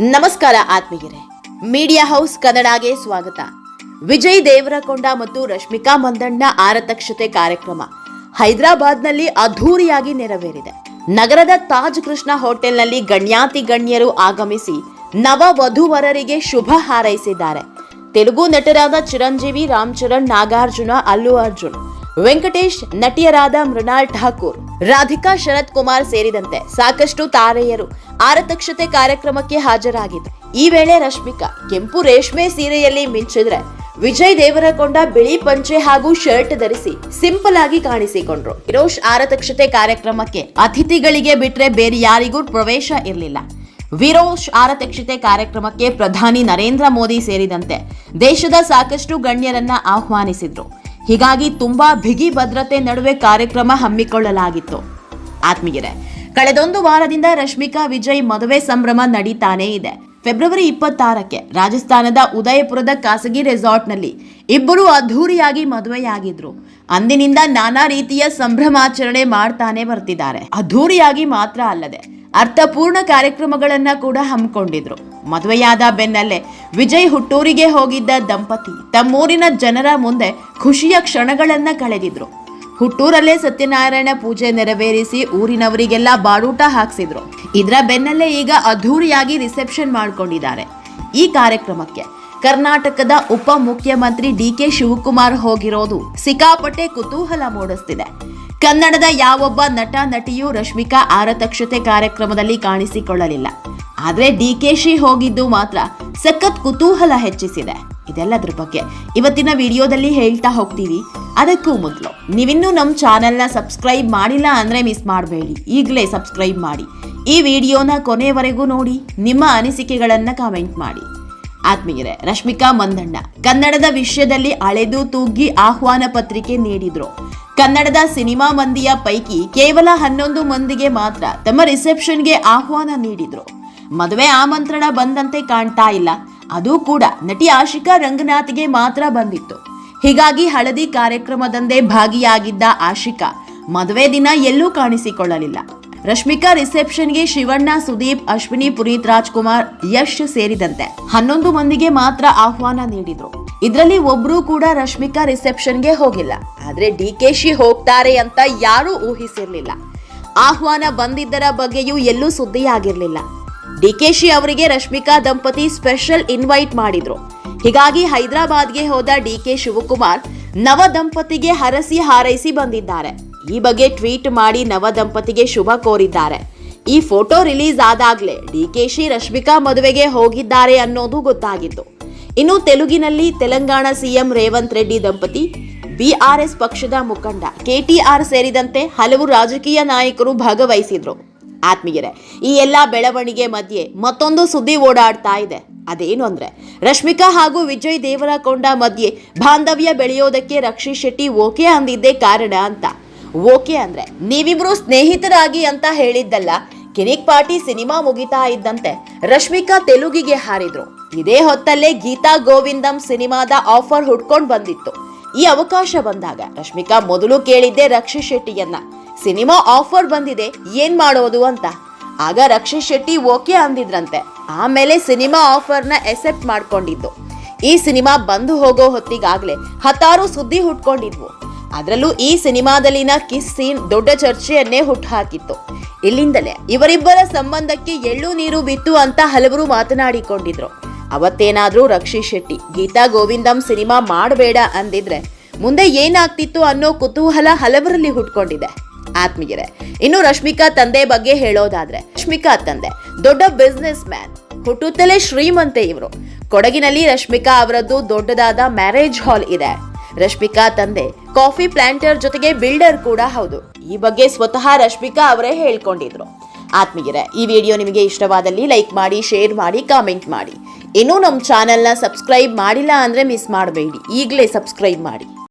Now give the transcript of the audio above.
ನಮಸ್ಕಾರ ಆತ್ಮೀಯರೇ, media house ಕನ್ನಡಗೆ ಸ್ವಾಗತ. ವಿಜಯ್ ದೇವರಕೊಂಡ ಮತ್ತು ರಶ್ಮಿಕಾ ಮಂದಣ್ಣ ಆರತಕ್ಷತೆ ಕಾರ್ಯಕ್ರಮ ಹೈದರಾಬಾದ್ನಲ್ಲಿ ಅದ್ಧೂರಿಯಾಗಿ ನೆರವೇರಿದೆ. ನಗರದ ತಾಜ್ ಕೃಷ್ಣ ಹೋಟೆಲ್ನಲ್ಲಿ ಗಣ್ಯಾತಿ ಗಣ್ಯರು ಆಗಮಿಸಿ ನವ ವಧುವರರಿಗೆ ಶುಭ ಹಾರೈಸಿದ್ದಾರೆ. ತೆಲುಗು ನಟರಾದ ಚಿರಂಜೀವಿ, ರಾಮ್ ಚರಣ್, ನಾಗಾರ್ಜುನ, ಅಲ್ಲು ಅರ್ಜುನ್, ವೆಂಕಟೇಶ್, ನಟಿಯರಾದ ಮೃಣಾಲ್ ಠಾಕೂರ್, ರಾಧಿಕಾ, ಶರತ್ ಕುಮಾರ್ ಸೇರಿದಂತೆ ಸಾಕಷ್ಟು ತಾರೆಯರು ಆರತಕ್ಷತೆ ಕಾರ್ಯಕ್ರಮಕ್ಕೆ ಹಾಜರಾಗಿದ್ದರು. ಈ ವೇಳೆ ರಶ್ಮಿಕಾ ಕೆಂಪು ರೇಷ್ಮೆ ಸೀರೆಯಲ್ಲಿ ಮಿಂಚಿದ್ರೆ, ವಿಜಯ್ ದೇವರಕೊಂಡ ಬಿಳಿ ಪಂಚೆ ಹಾಗೂ ಶರ್ಟ್ ಧರಿಸಿ ಸಿಂಪಲ್ ಆಗಿ ಕಾಣಿಸಿಕೊಂಡ್ರು. ಫಿರೋಶ್ ಆರತಕ್ಷತೆ ಕಾರ್ಯಕ್ರಮಕ್ಕೆ ಅತಿಥಿಗಳಿಗೆ ಬಿಟ್ರೆ ಬೇರೆ ಯಾರಿಗೂ ಪ್ರವೇಶ ಇರಲಿಲ್ಲ. ವಿರೋಶ್ ಆರತಕ್ಷತೆ ಕಾರ್ಯಕ್ರಮಕ್ಕೆ ಪ್ರಧಾನಿ ನರೇಂದ್ರ ಮೋದಿ ಸೇರಿದಂತೆ ದೇಶದ ಸಾಕಷ್ಟು ಗಣ್ಯರನ್ನ ಆಹ್ವಾನಿಸಿದ್ರು. ಹೀಗಾಗಿ ತುಂಬಾ ಬಿಗಿ ಭದ್ರತೆ ನಡುವೆ ಕಾರ್ಯಕ್ರಮ ಹಮ್ಮಿಕೊಳ್ಳಲಾಗಿತ್ತು. ಆತ್ಮೀಯರೇ, ಕಳೆದೊಂದು ವಾರದಿಂದ ರಶ್ಮಿಕಾ ವಿಜಯ್ ಮದುವೆ ಸಂಭ್ರಮ ನಡೀತಾನೇ ಇದೆ. ಫೆಬ್ರವರಿ 26ಕ್ಕೆ ರಾಜಸ್ಥಾನದ ಉದಯಪುರದ ಖಾಸಗಿ ರೆಸಾರ್ಟ್ನಲ್ಲಿ ಇಬ್ಬರು ಅದ್ಧೂರಿಯಾಗಿ ಮದುವೆಯಾಗಿದ್ರು. ಅಂದಿನಿಂದ ನಾನಾ ರೀತಿಯ ಸಂಭ್ರಮಾಚರಣೆ ಮಾಡ್ತಾನೆ ಬರ್ತಿದ್ದಾರೆ. ಅದ್ಧೂರಿಯಾಗಿ ಮಾತ್ರ ಅಲ್ಲದೆ ಅರ್ಥಪೂರ್ಣ ಕಾರ್ಯಕ್ರಮಗಳನ್ನ ಕೂಡ ಹಮ್ಮಿಕೊಂಡಿದ್ರು. ಮದುವೆಯಾದ ಬೆನ್ನಲ್ಲೇ ವಿಜಯ್ ಹುಟ್ಟೂರಿಗೆ ಹೋಗಿದ್ದ ದಂಪತಿ ತಮ್ಮೂರಿನ ಜನರ ಮುಂದೆ ಖುಷಿಯ ಕ್ಷಣಗಳನ್ನ ಕಳೆದಿದ್ರು. ಹುಟ್ಟೂರಲ್ಲೇ ಸತ್ಯನಾರಾಯಣ ಪೂಜೆ ನೆರವೇರಿಸಿ ಊರಿನವರಿಗೆಲ್ಲ ಬಾಡೂಟ ಹಾಕ್ಸಿದ್ರು. ಇದರ ಬೆನ್ನಲ್ಲೇ ಈಗ ಅದ್ಧೂರಿಯಾಗಿ ರಿಸೆಪ್ಷನ್ ಮಾಡ್ಕೊಂಡಿದ್ದಾರೆ. ಈ ಕಾರ್ಯಕ್ರಮಕ್ಕೆ ಕರ್ನಾಟಕದ ಉಪ ಮುಖ್ಯಮಂತ್ರಿ ಡಿ.ಕೆ. ಶಿವಕುಮಾರ್ ಹೋಗಿರೋದು ಸಿಕ್ಕಾಪಟ್ಟೆ ಕುತೂಹಲ ಮೂಡಿಸ್ತಿದೆ. ಕನ್ನಡದ ಯಾವೊಬ್ಬ ನಟ ನಟಿಯೂ ರಶ್ಮಿಕಾ ಆರತಕ್ಷತೆ ಕಾರ್ಯಕ್ರಮದಲ್ಲಿ ಕಾಣಿಸಿಕೊಳ್ಳಲಿಲ್ಲ. ಆದ್ರೆ ಡಿ.ಕೆ.ಶಿ ಹೋಗಿದ್ದು ಮಾತ್ರ ಸಖತ್ ಕುತೂಹಲ ಹೆಚ್ಚಿಸಿದೆ. ಇದೆಲ್ಲದ್ರ ಬಗ್ಗೆ ಇವತ್ತಿನ ವಿಡಿಯೋದಲ್ಲಿ ಹೇಳ್ತಾ ಹೋಗ್ತೀವಿ. ಅದಕ್ಕೂ ಮೊದಲು ನೀವಿನ್ನೂ ನಮ್ಮ ಚಾನೆಲ್ನ ಸಬ್ಸ್ಕ್ರೈಬ್ ಮಾಡಿಲ್ಲ ಅಂದ್ರೆ ಮಿಸ್ ಮಾಡಬೇಡಿ, ಈಗಲೇ ಸಬ್ಸ್ಕ್ರೈಬ್ ಮಾಡಿ. ಈ ವಿಡಿಯೋನ ಕೊನೆವರೆಗೂ ನೋಡಿ, ನಿಮ್ಮ ಅನಿಸಿಕೆಗಳನ್ನ ಕಾಮೆಂಟ್ ಮಾಡಿ. ಆತ್ಮೀಯರೇ, ರಶ್ಮಿಕಾ ಮಂದಣ್ಣ ಕನ್ನಡದ ವಿಷಯದಲ್ಲಿ ಅಳೆದು ತೂಗಿ ಆಹ್ವಾನ ಪತ್ರಿಕೆ ನೀಡಿದ್ರು. ಕನ್ನಡದ ಸಿನಿಮಾ ಮಂದಿಯ ಪೈಕಿ ಕೇವಲ 11 ಮಂದಿಗೆ ಮಾತ್ರ ತಮ್ಮ ರಿಸೆಪ್ಷನ್ಗೆ ಆಹ್ವಾನ ನೀಡಿದ್ರು. ಮದುವೆ ಆಮಂತ್ರಣ ಬಂದಂತೆ ಕಾಣ್ತಾ ಇಲ್ಲ. ಅದು ಕೂಡ ನಟಿ ಆಶಿಕಾ ರಂಗನಾಥ್ಗೆ ಮಾತ್ರ ಬಂದಿತ್ತು. ಹೀಗಾಗಿ ಹಳದಿ ಕಾರ್ಯಕ್ರಮದಂದೇ ಭಾಗಿಯಾಗಿದ್ದ ಆಶಿಕಾ ಮದುವೆ ದಿನ ಎಲ್ಲೂ ಕಾಣಿಸಿಕೊಳ್ಳಲಿಲ್ಲ. ರಶ್ಮಿಕಾ ರಿಸೆಪ್ಷನ್ಗೆ ಶಿವಣ್ಣ, ಸುದೀಪ್, ಅಶ್ವಿನಿ, ಪುನೀತ್ ರಾಜ್ಕುಮಾರ್, ಯಶ್ ಸೇರಿದಂತೆ 11 ಮಂದಿಗೆ ಮಾತ್ರ ಆಹ್ವಾನ ನೀಡಿದ್ರು. ಇದರಲ್ಲಿ ಒಬ್ರು ಕೂಡ ರಶ್ಮಿಕಾ ರಿಸೆಪ್ಷನ್ಗೆ ಹೋಗಿಲ್ಲ. ಆದ್ರೆ ಡಿ.ಕೆ.ಶಿ ಹೋಗ್ತಾರೆ ಅಂತ ಯಾರೂ ಊಹಿಸಿರ್ಲಿಲ್ಲ. ಆಹ್ವಾನ ಬಂದಿದ್ದರ ಬಗ್ಗೆಯೂ ಎಲ್ಲೂ ಸುದ್ದಿಯಾಗಿರ್ಲಿಲ್ಲ. ಡಿ.ಕೆ.ಶಿ ಅವರಿಗೆ ರಶ್ಮಿಕಾ ದಂಪತಿ ಸ್ಪೆಷಲ್ ಇನ್ವೈಟ್ ಮಾಡಿದ್ರು. ಹೀಗಾಗಿ ಹೈದರಾಬಾದ್ಗೆ ಹೋದ ಡಿ.ಕೆ. ಶಿವಕುಮಾರ್ ನವ ದಂಪತಿಗೆ ಹರಸಿ ಹಾರೈಸಿ ಬಂದಿದ್ದಾರೆ. ಈ ಬಗ್ಗೆ ಟ್ವೀಟ್ ಮಾಡಿ ನವ ದಂಪತಿಗೆ ಶುಭ ಕೋರಿದ್ದಾರೆ. ಈ ಫೋಟೋ ರಿಲೀಸ್ ಆದಾಗ್ಲೇ ಡಿ.ಕೆ.ಶಿ ರಶ್ಮಿಕಾ ಮದುವೆಗೆ ಹೋಗಿದ್ದಾರೆ ಅನ್ನೋದು ಗೊತ್ತಾಗಿತ್ತು. ಇನ್ನು ತೆಲುಗಿನಲ್ಲಿ ತೆಲಂಗಾಣ ಸಿಎಂ ರೇವಂತ್ ರೆಡ್ಡಿ ದಂಪತಿ, ಬಿಆರ್ಎಸ್ ಪಕ್ಷದ ಮುಖಂಡ ಕೆಟಿಆರ್ ಸೇರಿದಂತೆ ಹಲವು ರಾಜಕೀಯ ನಾಯಕರು ಭಾಗವಹಿಸಿದ್ರು. ಆತ್ಮೀಯರೇ, ಈ ಎಲ್ಲಾ ಬೆಳವಣಿಗೆ ಮಧ್ಯೆ ಮತ್ತೊಂದು ಸುದ್ದಿ ಓಡಾಡ್ತಾ ಇದೆ. ಅದೇನು ಅಂದ್ರೆ, ರಶ್ಮಿಕಾ ಹಾಗೂ ವಿಜಯ್ ದೇವರಕೊಂಡ ಮಧ್ಯೆ ಬಾಂಧವ್ಯ ಬೆಳೆಯೋದಕ್ಕೆ ರಕ್ಷಿ ಶೆಟ್ಟಿ ಓಕೆ ಅಂದಿದ್ದೇ ಕಾರಣ ಅಂತ. ಓಕೆ ಅಂದ್ರೆ ನೀವಿಬ್ರು ಸ್ನೇಹಿತರಾಗಿ ಅಂತ ಹೇಳಿದ್ದಲ್ಲ. ಕಿರಿಕ್ ಪಾರ್ಟಿ ಸಿನಿಮಾ ಮುಗಿತಾ ಇದ್ದಂತೆ ರಶ್ಮಿಕಾ ತೆಲುಗಿಗೆ ಹಾರಿದ್ರು. ಇದೇ ಹೊತ್ತಲ್ಲೇ ಗೀತಾ ಗೋವಿಂದಂ ಸಿನಿಮಾದ ಆಫರ್ ಹುಡ್ಕೊಂಡ್ ಬಂದಿತ್ತು. ಈ ಅವಕಾಶ ಬಂದಾಗ ರಶ್ಮಿಕಾ ಮೊದಲು ಕೇಳಿದ್ದೆ ರಕ್ಷಿ ಶೆಟ್ಟಿಯನ್ನ, ಸಿನಿಮಾ ಆಫರ್ ಬಂದಿದೆ, ಏನ್ ಮಾಡೋದು ಅಂತ. ಆಗ ರಕ್ಷಿ ಶೆಟ್ಟಿ ಓಕೆ ಅಂದಿದ್ರಂತೆ. ಆಮೇಲೆ ಸಿನಿಮಾ ಆಫರ್ನ ಎಕ್ಸೆಪ್ಟ್ ಮಾಡ್ಕೊಂಡಿದ್ದು. ಈ ಸಿನಿಮಾ ಬಂದು ಹೋಗೋ ಹೊತ್ತಿಗಾಗ್ಲೇ 10 ಸುದ್ದಿ ಹುಟ್ಕೊಂಡಿದ್ವು. ಅದರಲ್ಲೂ ಈ ಸಿನಿಮಾದಲ್ಲಿನ ಕಿಸ್ ಸೀನ್ ದೊಡ್ಡ ಚರ್ಚೆಯನ್ನೇ ಹುಟ್ಟುಹಾಕಿತ್ತು. ಇಲ್ಲಿಂದಲೇ ಇವರಿಬ್ಬರ ಸಂಬಂಧಕ್ಕೆ ಎಳ್ಳು ನೀರು ಬಿತ್ತು ಅಂತ ಹಲವರು ಮಾತನಾಡಿಕೊಂಡಿದ್ರು. ಅವತ್ತೇನಾದ್ರೂ ರಕ್ಷಿ ಶೆಟ್ಟಿ ಗೀತಾ ಗೋವಿಂದಂ ಸಿನಿಮಾ ಮಾಡಬೇಡ ಅಂದಿದ್ರೆ ಮುಂದೆ ಏನಾಗ್ತಿತ್ತು ಅನ್ನೋ ಕುತೂಹಲ ಹಲವರಲ್ಲಿ ಹುಟ್ಕೊಂಡಿದೆ. ಆತ್ಮೀಯರೇ, ಇನ್ನು ರಶ್ಮಿಕಾ ತಂದೆ ಬಗ್ಗೆ ಹೇಳೋದಾದ್ರೆ, ರಶ್ಮಿಕಾ ತಂದೆ ದೊಡ್ಡ ಬಿಸ್ನೆಸ್ ಮ್ಯಾನ್, ಹುಟ್ಟುತ್ತಲೇ ಶ್ರೀಮಂತೆ ಇವರು. ಕೊಡಗಿನಲ್ಲಿ ರಶ್ಮಿಕಾ ಅವರದ್ದು ದೊಡ್ಡದಾದ ಮ್ಯಾರೇಜ್ ಹಾಲ್ ಇದೆ. ರಶ್ಮಿಕಾ ತಂದೆ ಕಾಫಿ ಪ್ಲಾಂಟರ್ ಜೊತೆಗೆ ಬಿಲ್ಡರ್ ಕೂಡ ಹೌದು. ಈ ಬಗ್ಗೆ ಸ್ವತಃ ರಶ್ಮಿಕಾ ಅವರೇ ಹೇಳ್ಕೊಂಡಿದ್ರು. ಆತ್ಮೀಯರೇ, ಈ ವಿಡಿಯೋ ನಿಮಗೆ ಇಷ್ಟವಾದಲ್ಲಿ ಲೈಕ್ ಮಾಡಿ, ಶೇರ್ ಮಾಡಿ, ಕಾಮೆಂಟ್ ಮಾಡಿ. ಇನ್ನೂ ನಮ್ಮ ಚಾನೆಲ್ನ ಸಬ್ಸ್ಕ್ರೈಬ್ ಮಾಡಿಲ್ಲ ಅಂದ್ರೆ ಮಿಸ್ ಮಾಡಬೇಡಿ, ಈಗಲೇ ಸಬ್ಸ್ಕ್ರೈಬ್ ಮಾಡಿ.